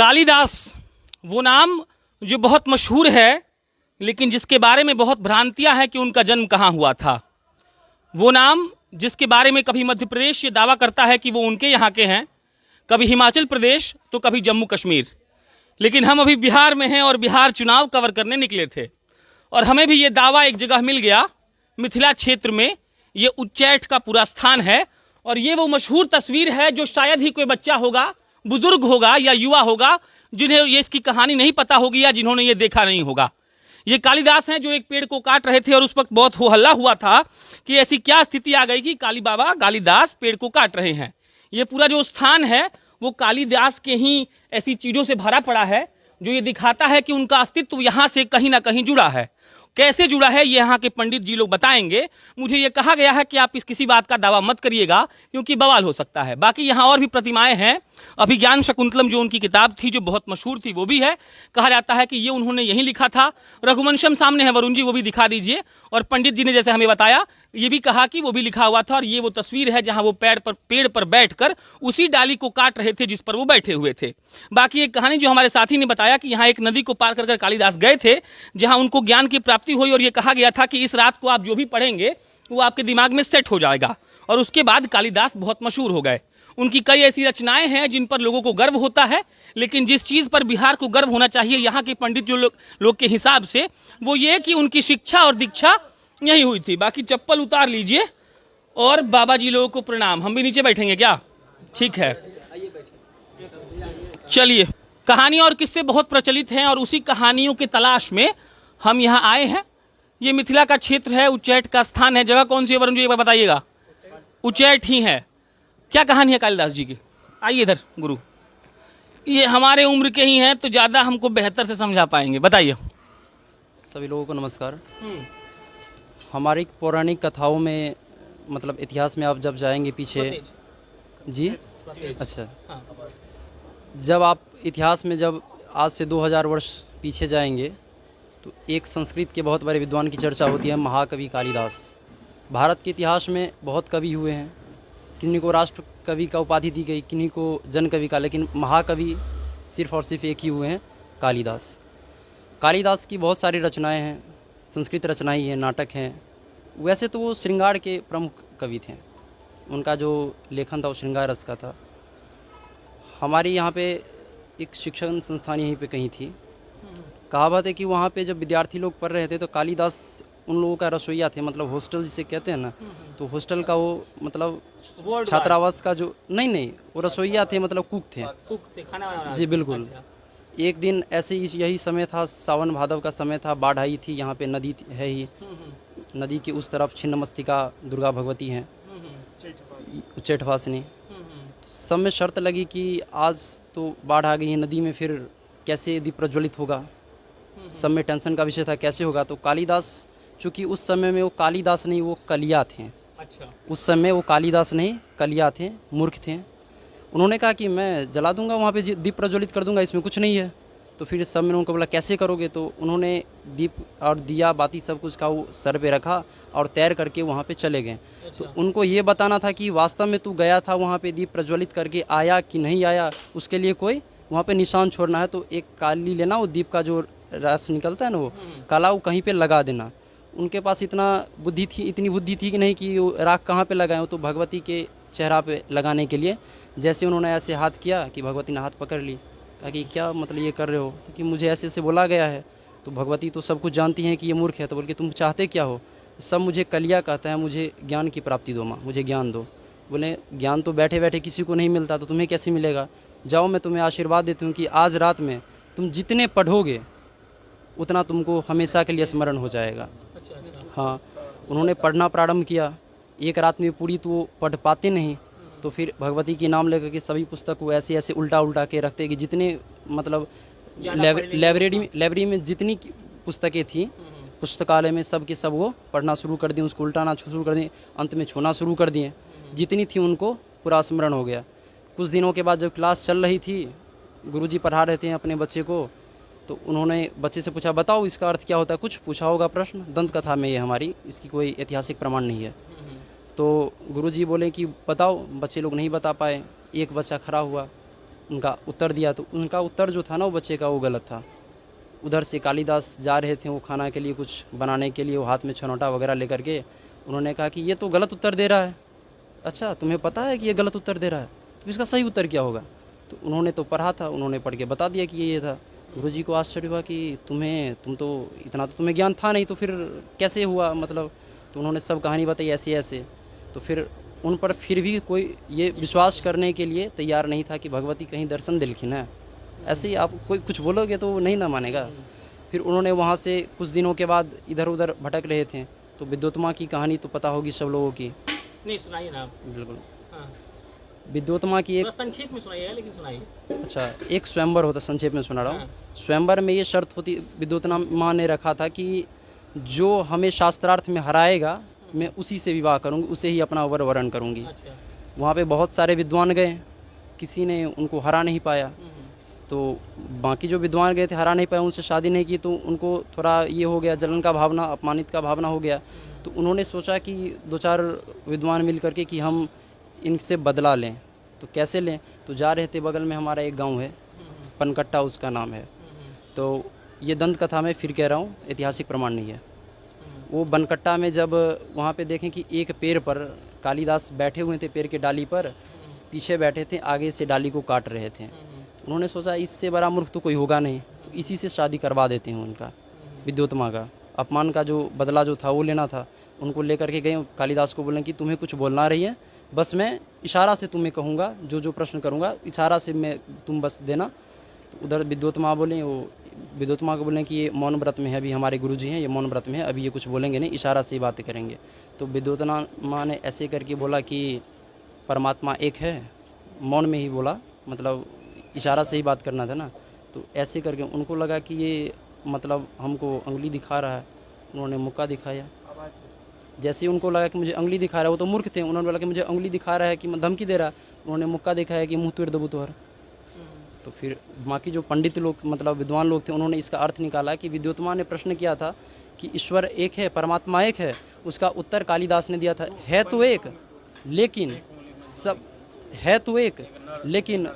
कालिदास वो नाम जो बहुत मशहूर है, लेकिन जिसके बारे में बहुत भ्रांतियां हैं कि उनका जन्म कहाँ हुआ था। वो नाम जिसके बारे में कभी मध्य प्रदेश ये दावा करता है कि वो उनके यहाँ के हैं, कभी हिमाचल प्रदेश तो कभी जम्मू कश्मीर। लेकिन हम अभी बिहार में हैं और बिहार चुनाव कवर करने निकले थे और हमें भी ये दावा एक जगह मिल गया, मिथिला क्षेत्र में ये उच्चैठ का पूरा स्थान है। और ये वो मशहूर तस्वीर है जो शायद ही कोई बच्चा होगा, बुजुर्ग होगा या युवा होगा जिन्हें ये इसकी कहानी नहीं पता होगी या जिन्होंने ये देखा नहीं होगा। ये कालिदास हैं जो एक पेड़ को काट रहे थे और उस वक्त बहुत हो हल्ला हुआ था कि ऐसी क्या स्थिति आ गई कि काली बाबा कालिदास पेड़ को काट रहे हैं। ये पूरा जो स्थान है वो कालिदास के ही ऐसी चीजों से भरा पड़ा है जो ये दिखाता है कि उनका अस्तित्व यहाँ से कहीं ना कहीं जुड़ा है। कैसे जुड़ा है ये यहाँ के पंडित जी लोग बताएंगे। मुझे ये कहा गया है कि आप इस किसी बात का दावा मत करिएगा क्योंकि बवाल हो सकता है। बाकी यहाँ और भी प्रतिमाएं हैं। अभिज्ञान शकुंतलम जो उनकी किताब थी जो बहुत मशहूर थी वो भी है। कहा जाता है कि ये उन्होंने यहीं लिखा था। रघुवंशम सामने है वरुण जी, वो भी दिखा दीजिए। और पंडित जी ने जैसे हमें बताया ये भी कहा कि वो भी लिखा हुआ था। और ये वो तस्वीर है जहां वो पेड़ पर बैठकर उसी डाली को काट रहे थे जिस पर वो बैठे हुए थे। बाकी एक कहानी जो हमारे साथी ने बताया कि यहाँ एक नदी को पार कर कालिदास गए थे जहां उनको ज्ञान की प्राप्ति हुई और ये कहा गया था कि इस रात को आप जो भी पढ़ेंगे वो आपके दिमाग में सेट हो जाएगा। और उसके बाद कालिदास बहुत मशहूर हो गए। उनकी कई ऐसी रचनाएं हैं जिन पर लोगों को गर्व होता है, लेकिन जिस चीज पर बिहार को गर्व होना चाहिए यहाँ के पंडित जो लोग के हिसाब से वो ये कि उनकी शिक्षा और दीक्षा यही हुई थी। बाकी चप्पल उतार लीजिए और बाबा जी लोगों को प्रणाम। हम भी नीचे बैठेंगे क्या? ठीक है, चलिए। कहानियां और किस्से बहुत प्रचलित हैं और उसी कहानियों की तलाश में हम यहाँ आए हैं। ये मिथिला का क्षेत्र है, उच्चैठ का स्थान है। जगह कौन सी है वरुण जी एक बार बताइएगा? उच्चैठ ही है। क्या कहानी है कालिदास जी की? आइए इधर गुरु। ये हमारे उम्र के ही हैं तो ज्यादा हमको बेहतर से समझा पाएंगे, बताइए। सभी लोगों को नमस्कार। हमारी पौराणिक कथाओं में मतलब इतिहास में आप जब जाएंगे पीछे जी, अच्छा, जब आप इतिहास में जब आज से 2000 वर्ष पीछे जाएंगे तो एक संस्कृत के बहुत बड़े विद्वान की चर्चा होती है, महाकवि कालिदास। भारत के इतिहास में बहुत कवि हुए हैं, किन्हीं को राष्ट्र कवि का उपाधि दी गई, किन्हीं को जन कवि का, लेकिन महाकवि सिर्फ और सिर्फ एक ही हुए हैं, कालिदास। कालिदास की बहुत सारी रचनाएं हैं, संस्कृत रचनाएं हैं, नाटक हैं। वैसे तो वो श्रृंगार के प्रमुख कवि थे, उनका जो लेखन था वो श्रृंगार रस का था। हमारी यहाँ पे एक शिक्षण संस्थान यहीं पे कहीं थी। कहावत है कि वहाँ पे जब विद्यार्थी लोग पढ़ रहे थे तो कालिदास उन लोगों का रसोइया थे, मतलब हॉस्टल जिसे कहते हैं ना, तो हॉस्टल का वो मतलब छात्रावास का जो नहीं वो रसोइया थे, मतलब कुक थे, खाना जी बिल्कुल। एक दिन ऐसे ही यही समय था, सावन भादव का समय था, बाढ़ आई थी। यहाँ पे नदी है ही, नदी के उस तरफ छिन्नमस्तिका दुर्गा भगवती हैं, उच्चैठवासिनी। सब में शर्त लगी कि आज तो बाढ़ आ गई है नदी में, फिर कैसे दीप प्रज्वलित होगा। सब में टेंशन का विषय था कैसे होगा। तो कालिदास, चूँकि उस समय में वो कालिदास नहीं वो कलिया थे। अच्छा। उस समय वो कालिदास नहीं कलिया थे, मूर्ख थे। उन्होंने कहा कि मैं जला दूंगा वहाँ पे, दीप प्रज्वलित कर दूंगा, इसमें कुछ नहीं है। तो फिर सब में उनको बोला कैसे करोगे? तो उन्होंने दीप और दिया बाती सब कुछ का वो सर पे रखा और तैर करके वहाँ पे चले गए। अच्छा। तो उनको ये बताना था कि वास्तव में तू गया था वहाँ पे, दीप प्रज्वलित करके आया कि नहीं आया, उसके लिए कोई वहाँ पे निशान छोड़ना है। तो एक काली लेना, वो दीप का जो रस निकलता है ना वो काला, वो कहीं पे लगा देना। उनके पास इतनी बुद्धि थी कि नहीं कि वो राख कहाँ पे लगाएं, तो भगवती के चेहरा पे लगाने के लिए जैसे उन्होंने ऐसे हाथ किया कि भगवती ने हाथ पकड़ ली। कहा कि क्या मतलब ये कर रहे हो? तो कि मुझे ऐसे ऐसे बोला गया है। तो भगवती तो सब कुछ जानती हैं कि ये मूर्ख है, तो बोल के तुम चाहते क्या हो? सब मुझे कलिया कहता है, मुझे ज्ञान की प्राप्ति दो माँ, मुझे ज्ञान दो। बोले ज्ञान तो बैठे बैठे किसी को नहीं मिलता, तो तुम्हें कैसे मिलेगा? जाओ, मैं तुम्हें आशीर्वाद देती हूँ कि आज रात में तुम जितने पढ़ोगे उतना तुमको हमेशा के लिए स्मरण हो जाएगा। हाँ, उन्होंने पढ़ना प्रारंभ किया। एक रात में पूरी तो वो पढ़ पाते नहीं, तो फिर भगवती के नाम लेकर के सभी पुस्तक को ऐसे ऐसे उल्टा के रखते कि जितने मतलब लाइब्रेरी में जितनी पुस्तकें थी पुस्तकालय में सब के सब वो पढ़ना शुरू कर दिए, उसको उल्टाना शुरू कर दिए, अंत में छूना शुरू कर दिए। जितनी थी उनको पूरा स्मरण हो गया। कुछ दिनों के बाद जब क्लास चल रही थी, गुरुजी पढ़ा रहे थे अपने बच्चे को, तो उन्होंने बच्चे से पूछा बताओ इसका अर्थ क्या होता है? कुछ पूछा होगा प्रश्न, दंत कथा में ये हमारी, इसकी कोई ऐतिहासिक प्रमाण नहीं है। तो गुरुजी बोले कि बताओ। बच्चे लोग नहीं बता पाए। एक बच्चा खड़ा हुआ, उनका उत्तर दिया, तो उनका उत्तर जो था ना वो बच्चे का वो गलत था। उधर से कालिदास जा रहे थे वो खाना के लिए कुछ बनाने के लिए, वो हाथ में छनौटा वगैरह लेकर के, उन्होंने कहा कि ये तो गलत उत्तर दे रहा है। अच्छा, तुम्हें पता है कि ये गलत उत्तर दे रहा है, तो इसका सही उत्तर क्या होगा? तो उन्होंने तो पढ़ा था, उन्होंने पढ़ के बता दिया कि ये था। गुरुजी को आश्चर्य हुआ कि तुम तो इतना तो तुम्हें ज्ञान था नहीं, तो फिर कैसे हुआ मतलब? तो उन्होंने सब कहानी बताई ऐसे ऐसे। तो फिर उन पर फिर भी कोई ये विश्वास करने के लिए तैयार नहीं था कि भगवती कहीं दर्शन दिलखिन है। ऐसे ही आप कोई कुछ बोलोगे तो वो नहीं ना मानेगा। फिर उन्होंने वहाँ से कुछ दिनों के बाद इधर उधर भटक रहे थे, तो विद्योत्मा की कहानी तो पता होगी सब लोगों की। नहीं, सुनाइए ना आप। बिल्कुल। हाँ, विद्योत्मा की एक, थोड़ा संक्षेप में सुनाइए, लेकिन सुनाइए। अच्छा, एक स्वयंवर होता, संक्षेप में सुना रहा हूँ। हाँ। स्वयंवर में ये शर्त होती, विद्योत्मा ने रखा था कि जो हमें शास्त्रार्थ में हराएगा मैं उसी से विवाह करूँगी, उसे ही अपना वर वरण करूँगी। अच्छा। वहाँ पे बहुत सारे विद्वान गए, किसी ने उनको हरा नहीं पाया। तो बाकी जो विद्वान गए थे हरा नहीं पाए, उनसे शादी नहीं की, तो उनको थोड़ा ये हो गया, जलन का भावना, अपमानित का भावना हो गया। तो उन्होंने सोचा कि दो चार विद्वान मिल करके कि हम इनसे बदला लें। तो कैसे लें? तो जा रहे थे, बगल में हमारा एक गांव है, पनकट्टा उसका नाम है। तो ये दंत कथा में फिर कह रहा हूँ, ऐतिहासिक प्रमाण नहीं है। वो बनकट्टा में जब वहाँ पे देखें कि एक पेड़ पर कालिदास बैठे हुए थे, पेड़ के डाली पर पीछे बैठे थे, आगे से डाली को काट रहे थे। उन्होंने सोचा इससे बड़ा मूर्ख तो कोई होगा नहीं, तो इसी से शादी करवा देते हैं उनका, विद्योत्मा का। अपमान का जो बदला जो था वो लेना था। उनको लेकर के गए, कालिदास को बोले कि तुम्हें कुछ बोलना रही है, बस मैं इशारा से तुम्हें कहूँगा, जो जो प्रश्न करूँगा इशारा से मैं तुम बस देना। तो उधर विद्योत्मा बोले, वो विद्योत्मा को बोलें कि ये मौन व्रत में है, अभी हमारे गुरुजी हैं, ये मौन व्रत में है, अभी ये कुछ बोलेंगे नहीं, इशारा से ही बातें करेंगे। तो विद्योत्मा ने ऐसे करके बोला कि परमात्मा एक है, मौन में ही बोला, मतलब इशारा से ही बात करना था ना। तो ऐसे करके उनको लगा कि ये मतलब हमको उंगली दिखा रहा है, उन्होंने मुक्का दिखाया। जैसे ही उनको लगा कि मुझे उंगली दिखा रहा है, वो तो मूर्ख थे, उन्होंने बोला कि मुझे उंगली दिखा रहा है कि धमकी दे रहा है, उन्होंने मुक्का दिखाया कि मुँह तुड़ दबू तोहर। तो फिर बाकी जो पंडित लोग, मतलब विद्वान लोग थे, उन्होंने इसका अर्थ निकाला कि विद्योत्मा ने प्रश्न किया था कि ईश्वर एक है, परमात्मा एक है। उसका उत्तर कालिदास ने दिया था, है तो एक, लेकिन सब है तो एक, लेकिन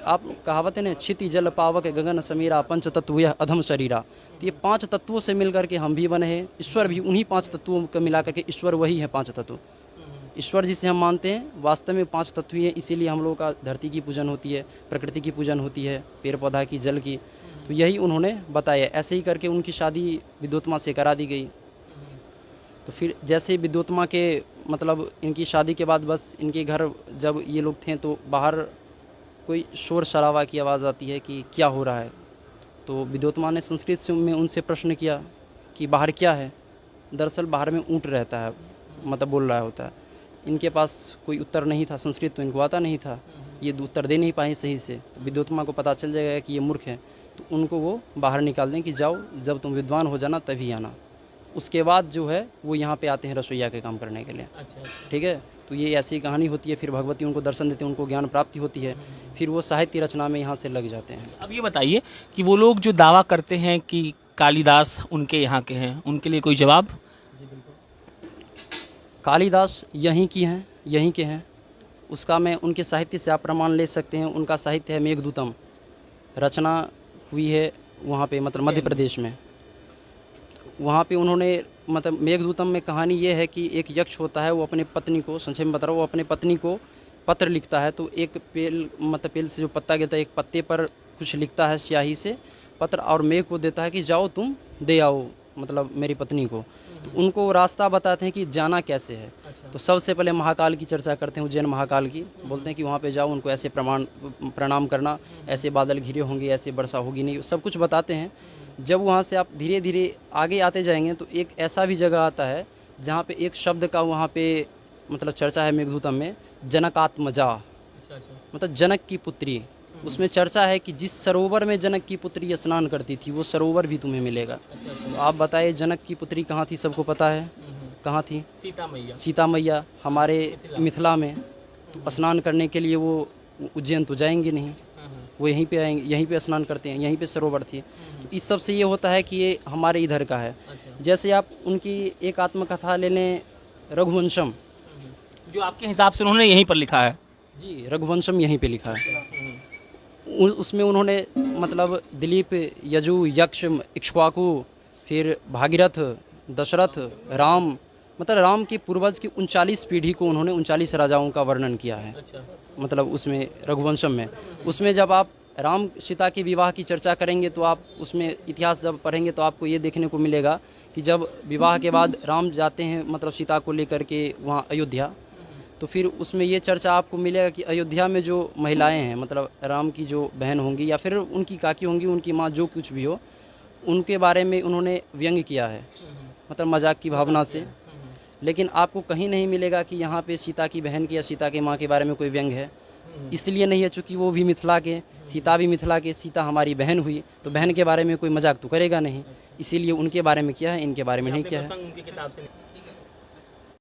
आप कहावत है ना, क्षिति जल पावक गगन समीरा पंच तत्व यह अधम शरीरा। तो ये पांच तत्वों से मिलकर के हम भी बने हैं, ईश्वर भी उन्हीं पांच तत्वों को मिला करके ईश्वर वही है, पांच तत्व। ईश्वर जिसे हम मानते हैं वास्तव में पांच तत्व ही है। इसीलिए हम लोगों का धरती की पूजन होती है, प्रकृति की पूजन होती है, पेड़ पौधा की, जल की। तो यही उन्होंने बताया। ऐसे ही करके उनकी शादी विद्योत्मा से करा दी गई। तो फिर जैसे विद्योत्मा के मतलब इनकी शादी के बाद बस इनके घर जब ये लोग थे तो बाहर कोई शोर शराबा की आवाज़ आती है कि क्या हो रहा है। तो विद्योत्मा ने संस्कृत में उनसे प्रश्न किया कि बाहर क्या है। दरअसल बाहर में ऊँट रहता है, मतलब बोल रहा होता है। इनके पास कोई उत्तर नहीं था, संस्कृत तो इनको आता नहीं था, ये उत्तर दे नहीं पाए सही से। तो विद्योत्मा को पता चल जाएगा कि ये मूर्ख है, तो उनको वो बाहर निकाल दें कि जाओ, जब तुम विद्वान हो जाना तभी आना। उसके बाद जो है वो यहाँ पे आते हैं रसोईया के काम करने के लिए। अच्छा। ठीक है, तो ये ऐसी कहानी होती है। फिर भगवती उनको दर्शन देते हैं, उनको ज्ञान प्राप्ति होती है, फिर वो साहित्य रचना में यहाँ से लग जाते हैं। अब ये बताइए कि वो लोग जो दावा करते हैं कि कालिदास उनके यहाँ के हैं, उनके लिए कोई जवाब? कालिदास यहीं की हैं, यहीं के हैं। उसका मैं उनके साहित्य से आप प्रमाण ले सकते हैं। उनका साहित्य है मेघदूतम, रचना हुई है वहाँ पे, मतलब मध्य प्रदेश में। वहाँ पे उन्होंने, मतलब मेघदूतम में कहानी ये है कि एक यक्ष होता है, वो अपने पत्नी को, संक्षेप में बता रहा हूँ, वो अपने पत्नी को पत्र लिखता है। तो एक पेल, मतलब पेल से जो पत्ता गिरता है, एक पत्ते पर कुछ लिखता है स्याही से पत्र, और मेघ को देता है कि जाओ तुम दे आओ, मतलब मेरी पत्नी को। तो उनको रास्ता बताते हैं कि जाना कैसे है। तो सबसे पहले महाकाल की चर्चा करते हैं, उज्जैन महाकाल की। बोलते हैं कि वहाँ पे जाओ, उनको ऐसे प्रणाम करना, ऐसे बादल घिरे होंगे, ऐसे वर्षा होगी नहीं, सब कुछ बताते हैं। जब वहाँ से आप धीरे धीरे आगे आते जाएंगे तो एक ऐसा भी जगह आता है जहाँ पे एक शब्द का वहाँ पे मतलब चर्चा है मेघदूतम में, जनकात्मजा, मतलब जनक की पुत्री। उसमें चर्चा है कि जिस सरोवर में जनक की पुत्री स्नान करती थी वो सरोवर भी तुम्हें मिलेगा। तो आप बताइए जनक की पुत्री कहाँ थी? सबको पता है कहाँ थी? सीता मैया। सीता मैया हमारे मिथिला में। तो स्नान करने के लिए वो उज्जैन तो जाएंगे नहीं, वो यहीं पे आएंगे, यहीं पे स्नान करते हैं, यहीं पे सरोवर थी। तो इस सब से ये होता है कि ये हमारे इधर का है। जैसे आप उनकी एक आत्मकथा ले लें, रघुवंशम, जो आपके हिसाब से उन्होंने यहीं पर लिखा है। जी, रघुवंशम यहीं पे लिखा है। उसमें उन्होंने मतलब दिलीप, यजु, यक्ष, इक्ष्वाकु, फिर भागीरथ, दशरथ, राम, मतलब राम के पूर्वज की 39 पीढ़ी को उन्होंने 39 राजाओं का वर्णन किया है। मतलब उसमें रघुवंशम में, उसमें जब आप राम सीता के विवाह की चर्चा करेंगे तो आप उसमें इतिहास जब पढ़ेंगे तो आपको ये देखने को मिलेगा कि जब विवाह के बाद राम जाते हैं मतलब सीता को लेकर के वहाँ अयोध्या, तो फिर उसमें ये चर्चा आपको मिलेगा कि अयोध्या में जो महिलाएं हैं मतलब राम की जो बहन होंगी या फिर उनकी काकी होंगी, उनकी माँ, जो कुछ भी हो, उनके बारे में उन्होंने व्यंग्य किया है मतलब मजाक की भावना से। लेकिन आपको कहीं नहीं मिलेगा कि यहाँ पे सीता की बहन की या सीता की माँ के बारे में कोई व्यंग्य है। इसलिए नहीं है चूँकि वो भी मिथिला के, सीता भी मिथिला के, सीता हमारी बहन हुई तो बहन के बारे में कोई मजाक तो करेगा नहीं, इसीलिए उनके बारे में किया है, इनके बारे में नहीं किया है।